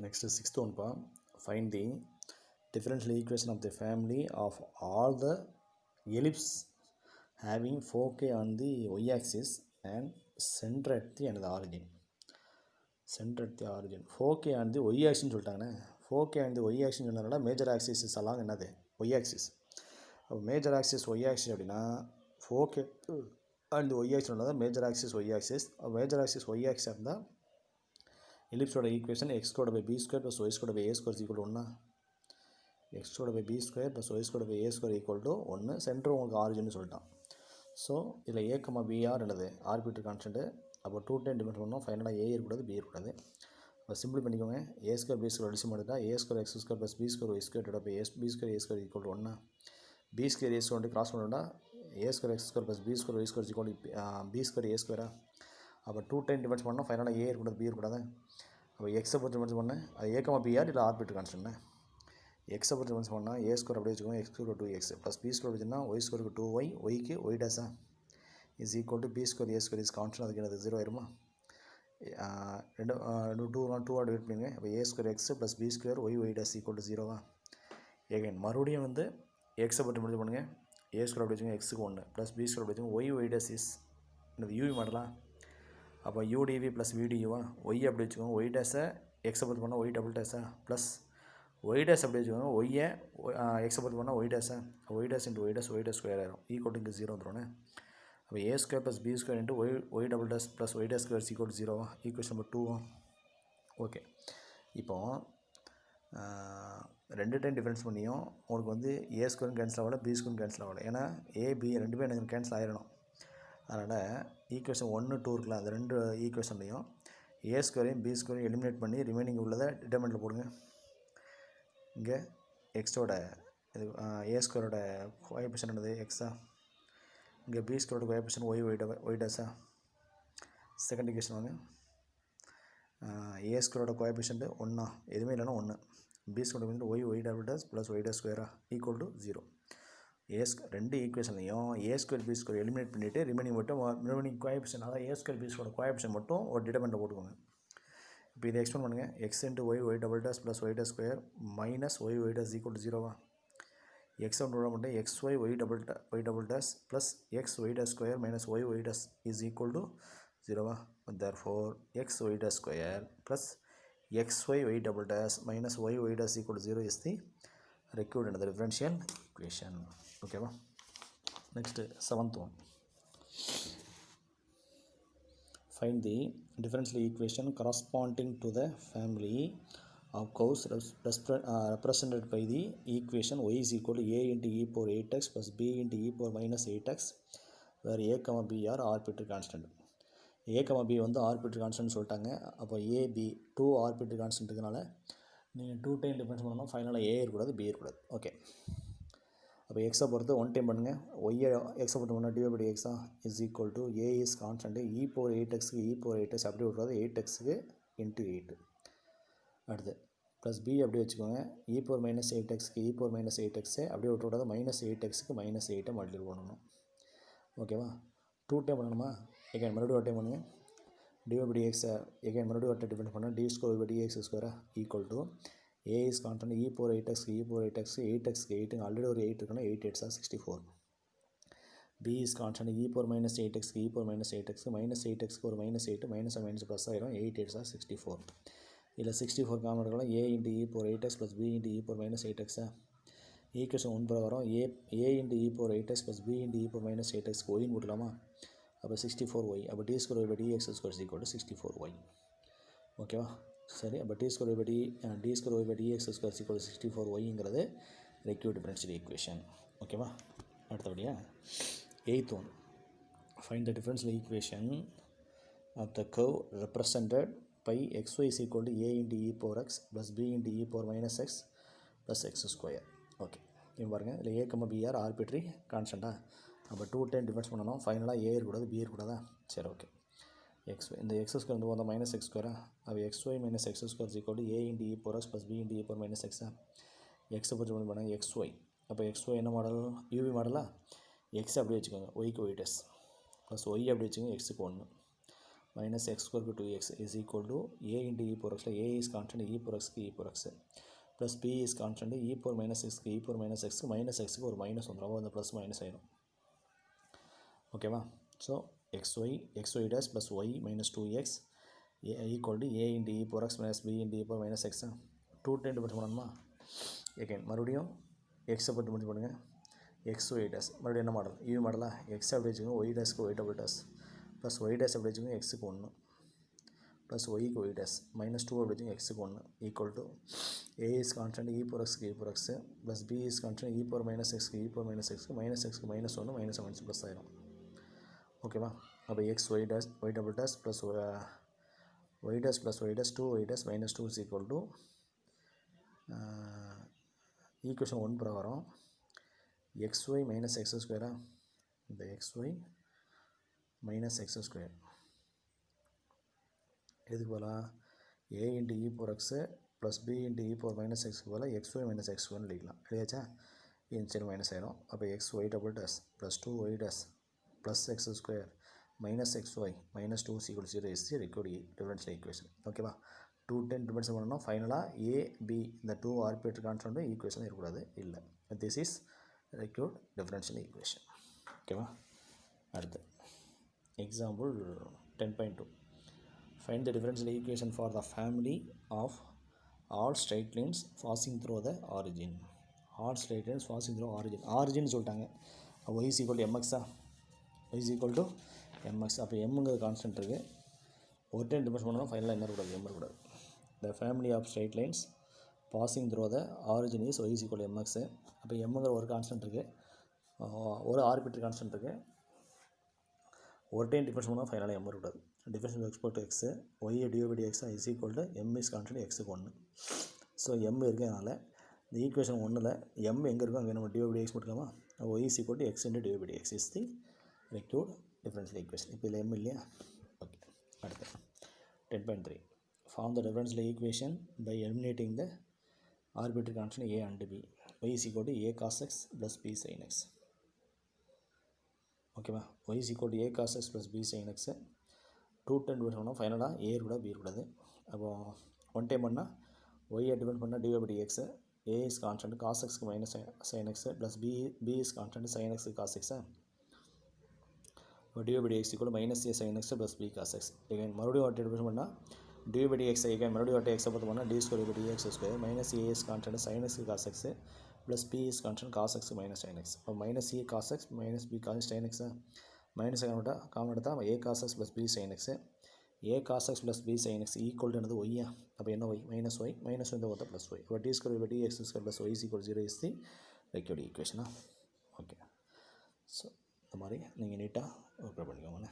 Next sixth one pa, find the differential equation of the family of all the ellipses having foci on the y-axis and center at the end of the origin. Center at the origin. Foci on the y-axis சொல்லிட்டாங்கண்ணே. Foci on the y-axis சொன்னதுனால major axis is along என்னது y-axis. அப்போ major axis y-axis அப்படின்னா foci on the y-axis சொன்னது major axis y-axis. Major axis y-axis இருந்தால் ellipsoட equation x squared by b squared plus y squared by a squared is equal to 1. x squared by b squared plus y squared by a squared equal to 1. Centre உங்களுக்கு ஆரிஜின்னு சொல்லிட்டான். So இதில் a, br என்னது orbiter constant. அப்போ 2 time difference பண்ணோம். ஃபைனலாக a இருக்கக்கூடாது b இருக்கக்கூடாது. இப்போ சிம்பிள் பண்ணிக்கோங்க. a square b square அடிச்சு மாட்டா a square x square plus b square y square divided by b square a square equal to 1. b square a square cross பண்ணா a square x square plus b square y square equal to b square a square. அப்போ 2 time difference பண்ணோம். ஃபைனலாக a இருக்கக்கூடாது b இருக்கக்கூடாது. அப்போ எக்ஸை பொறுத்து difference பண்ணேன். அது a, br இல்லை ஆர்பிட்டர் கான்ஸ்டன்ட்ண்ணே. எக்ஸை பொறுத்து டிஃபரன்ஸ் பண்ணால் a ஸ்கொயர் அப்படியே வச்சுக்கோங்க. x square 2x plus b square வச்சுன்னா y ஸ்கொயருக்கு 2y ஒய்க்கு y டேஸா is equal to b square a square is constant. அதுக்கு என்னது 0 ஆயிருமா. டூ டிவைட் பண்ணுங்க. அப்போ a square x plus b square y dash equal to 0வா. ஏகன் மறுபடியும் வந்து எக்ஸை பொறுத்து முடிஞ்சு பண்ணுங்கள். a ஸ்கொயர் அப்படி வச்சுக்கோங்க எக்ஸுக்கு 1 ப்ளஸ் b ஸ்கொயர் அப்படி வச்சுக்கோங்க y டேஸ் இஸ் என்னது யூவி மாடலாம். அப்போ udv ப்ளஸ் vduவா. ஒய் அப்படி வச்சுக்கோங்க. ஒய் டேஸை எக்ஸை பொறுத்து பண்ணால் ஒய் டபுள் டேஸா ப்ளஸ் ஒய் டேஸ் அப்படி வச்சுக்கோங்க. ஒய்யை எக்ஸை பொறுத்து பண்ணால் ஒய் டேஸா y dash into y dash square ஆயிரும். ஈக்குவல் டு இங்கே 0 வந்துடும். அப்போ a square plus b square into y double dash plus y dash square equal to 0வா. Equation number 2. ஓகே. இப்போது 2 டைம் டிஃபரன்ஸ் பண்ணியும் உங்களுக்கு வந்து a ஸ்கொயரும் கேன்சல் ஆகலை b ஸ்கொயரும் கேன்சல் ஆகலை. ஏன்னா a b ரெண்டுமே எனக்கு கேன்சல் ஆகிடணும். அதனால் ஈக்குவேஷன் 1 2 இருக்கலாம். அந்த ரெண்டு ஈக்குவேஷன்லையும் a ஸ்கொயரையும் b ஸ்கொயரையும் எலிமினேட் பண்ணி ரிமைனிங் உள்ளதை டிட்டர்மெண்ட்டில் போடுங்க. இங்கே எக்ஸோட இது a ஸ்கொயரோட கோஎஃபிஷியன்ட் என்னது எக்ஸா. இங்கே b ஸ்கொயரோட கோஎஃபிஷியன்ட் ஒய் டேஸா. செகண்ட் ஈக்குவேஷன் வாங்க. a ஸ்கொயரோட கோஎஃபிஷியன்ட் 1 எதுவுமே இல்லைன்னா 1. b ஸ்கொயரோட y double dash plus y dash ஸ்கொயரா ஈக்குவல் டு 0. ரெண்டு ஈக்குவேஷன்லையும் a square b square eliminate பண்ணிவிட்டு ரிமைனிங் கோஎஃபிஷியன்ட் அதாவது a ஸ்கொயர் b ஸ்கொயரோட கோஎஃபிஷியன்ட் மட்டும் ஒரு டிட்டர்மெண்ட்டில் போட்டுக்கோங்க. இப்போ இதை எக்ஸ்பிளைன் பண்ணுங்கள். x into y double dash plus y dash square minus y dash equal to 0வா. எக்ஸ் ஒன்று மட்டும் xy y double dash plus x y dash square minus y dash is equal to 0வா. therefore x y dash square plus xy y double dash minus y dash equal to 0 is the required another differential equation. Okay va. Next seventh one, find the differential equation corresponding to the family of curves represented by the equation y is equal to a into e power 8x plus b into e power minus 8x where a, b are arbitrary constant. a, b வந்து arbitrary constant சொல்லிட்டாங்க. அப்போ a, b 2 arbitrary constant இருக்கனால நீங்கள் 2 time difference பண்ணணும். ஃபைனலாக a இருக்கக்கூடாது b இருக்கக்கூடாது. Okay. அப்போ எக்ஸை பொறுத்து 1 டைம் பண்ணுங்கள். ஒய்யை எக்ஸை பொறுத்து பண்ணால் டிவைட் பை எக்ஸா is equal to a is constant e power 8xக்கு e பவர் 8x அப்படி விட்றாது 8xக்கு இன்ட்டு 8. அடுத்து ப்ளஸ் b அப்படி வச்சுக்கோங்க. e பவர் மைனஸ் 8xக்கு e பவர் மைனஸ் 8xை அப்படியே விட்றாது மைனஸ் 8xக்கு மைனஸ் 8 மல்டிப்ளை பண்ணணும். ஓகேவா. 2 டைம் பண்ணணுமா. எகைன் மறுபடியும் ஒரு டைம் பண்ணுங்கள். டிவைட் பை dx எகைன் மறுபடியும் ஒரு டைம் டிஃபரன்ஸ் பண்ணால் d ஸ்கொயர் பை dx ஸ்கொயரா equal to a is constant e power 8xக்கு e பவர் 8xக்கு 8xக்கு 8 ஆல்ரெடி ஒரு 8 இருக்குன்னா 8 8 64. b is constant e power minus 8xக்கு e பவர் மைனஸ் 8xக்கு மைனஸ் 8xக்கு ஒரு மைனஸ் 8 மைனஸ் மைனஸ் ப்ளஸ் ஆயிரும் 8 8 64. இதில் 64 காமன் இருக்கலாம். a into e power 8x plus b into e power minus 8xா. ஈக்குவேஷன் 1 வரும். a into e power 8x plus b into e power minus 8xக்கு ஒயின்னு போட்டுக்கலாமா. அப்போ 64y. அப்போ d square by dx square equal to 64y. ஓகேவா. சரி. அப்போ d square by d square by dx square equal to 64yங்கிறது ரெக்யூர்ட் டிஃபரன்ஷியல் ஈக்குவேஷன். ஓகேவா. அடுத்தபடியாக 8th one, find the differential equation of the curve represented by xy is equal to a into e power x plus b into e power minus x plus x square. Okay. இப்போ பாருங்கள். இதில் a, b R ஆர்பிட்ரி கான்ஸ்டண்ட்டாக. அப்போ 2 time difference பண்ணணும். ஃபைனலாக a இருக்கக்கூடாது b இருக்கக்கூடாதா. சரி. ஓகே. இந்த எக்ஸ் ஸ்கொயர் வந்து வந்தால் மைனஸ் எக்ஸ் ஸ்கொயரா. அப்போ xy minus x square equal to a into e power x plus b into e power minus எக்ஸா. எக்ஸை பொறுத்து பண்ணி பண்ணால் xy. அப்போ xy என்ன மாடல் யூவி மாடலா. எக்ஸ் அப்படி வச்சுக்கோங்க. ஒய்க்கு ஒய் டேஸ் ப்ளஸ் ஒய் அப்படி வச்சுக்கோங்க எக்ஸுக்கு 1 minus x square to 2x is equal to a into e power x. A is constant, e power x e power x plus b is constant, e power minus x e power minus x minus x ஒரு minus வந்துடும், அந்த plus minus ஆயிடும். ஓகேவா? So xy dash plus y minus 2x equal to a into e power x minus b into e power minus x. 2 10 பட்டு பண்ணணுமா? Again மறுபடியும் எக்ஸை பட்டு பண்ணி பண்ணுங்க. xy dash மறுபடியும் என்ன மாடல்? u மாடலா? x அப்படி வச்சுக்கோங்க, y டேஷ்க்கு y double dash plus y dash அப்படி வச்சுக்கோங்க, எக்ஸுக்கு 1 ப்ளஸ் ஒய்க்கு y டேஷ் மைனஸ் 2 அப்படி வச்சுக்கோங்க, எக்ஸுக்கு 1 equal to a is constant e power x e power x plus b is constant e power minus x e power minus x minus x minus 1 minus minus plus ஆயிடும். ஓகேவா? அப்போ x y dash y double dash plus y dash plus y dash 2 y dash minus 2 is equal to equation 1 பிரகாரம் xy minus X ஸ்கொயரா, இந்த xy minus x square எதுக்கு போகலாம்? a into e power x plus b into e power minus எக்ஸ்க்கு போல் xy minus x ஸ்கொயர்னு எழுதிக்கலாம். எழுதியாச்சா? சரி மைனஸ் ஆயிரும். அப்போ x y double dash plus 2 y dash plus x square minus x y minus 2 = 0 is the required differential equation. ஓகேவா? 2 10 difference பண்ணணும். ஃபைனலாக ஏ பி இந்த 2 ஆர்பிட்ரரி கான்ஸ்டன்ட் ஈக்குவேஷன் இருக்கக்கூடாது. இல்லை, this is required differential equation. ஓகேவா? அடுத்து example 10.2. Find the differential equation for the family of all straight lines passing through the origin. All straight lines passing through origin. Origin சொல்லிட்டாங்க. y is equal to mx y is equal to mx. அப்போ mங்கிறது constant இருக்குது. ஒரு time difference பண்ணணும், ஃபைனலாக என்ன இருக்கக்கூடாது? m இருக்கக்கூடாது. The family of straight lines passing through the origin is y is equal to mx. அப்போ mங்கிற ஒரு கான்ஸ்டன்ட் இருக்குது, ஒரு ஆர்பிட்ரரி கான்ஸ்டன்ட் இருக்குது. ஒரு டைம் டிஃபரன்ஸ் பண்ணால் ஃபைனலாக m இருக்கக்கூடாது. difference of x to x y divided by dx is equal to m is constant x க்கு 1. ஸோ m இருக்கிறதுனால இந்த ஈக்குவேஷன் 1ல் m எங்கே இருக்கோ அங்கே நம்ம divided by dx போட்டுக்கலாமா? y is equal to x into divided by dx is the required differential equation. இப்போ இதில் m இல்லையா? ஓகே. அடுத்து 10.3. Form the differential equation by eliminating the arbitrary constant a and b. y is equal to a cos x plus b sin x. ஓகேவா? y is equal to a cos x plus b sin x 2 10 divide பண்ணால் ஃபைனலாக ஏ இருக்கக்கூடாது, B இருக்கக்கூடாது. அப்போது one time பண்ணால் ஒய்யை divide பண்ணால் divide by x, a is constant cos எக்ஸ்க்கு minus sin x plus b is constant sin x cos x. இப்போ divide by x equal minus a sin x plus b cos x. Again மறுபடியும் ஒரு divide பண்ணால் divide by X again மறுபடியும் ஒரு எக்ஸை பார்த்து பண்ணால் d square by d x square minus a is constant sin x cos x plus b is constant cos x minus sin x. இப்போ minus a cos x minus b cos sin x minus common எடுத்தால் a cos x plus b sin x a cos x plus b sin x equal to என்னது y. அப்போ என்ன y? Minus Y minus வந்து ஒருத்தர் plus y. இப்போ d square by d x square plus y equal 0 is the required ஈக்குவேஷனா? Okay. So இந்த மாதிரி நீங்கள் நீட்டாக ஒர்க் பண்ணிக்கோங்கண்ணே.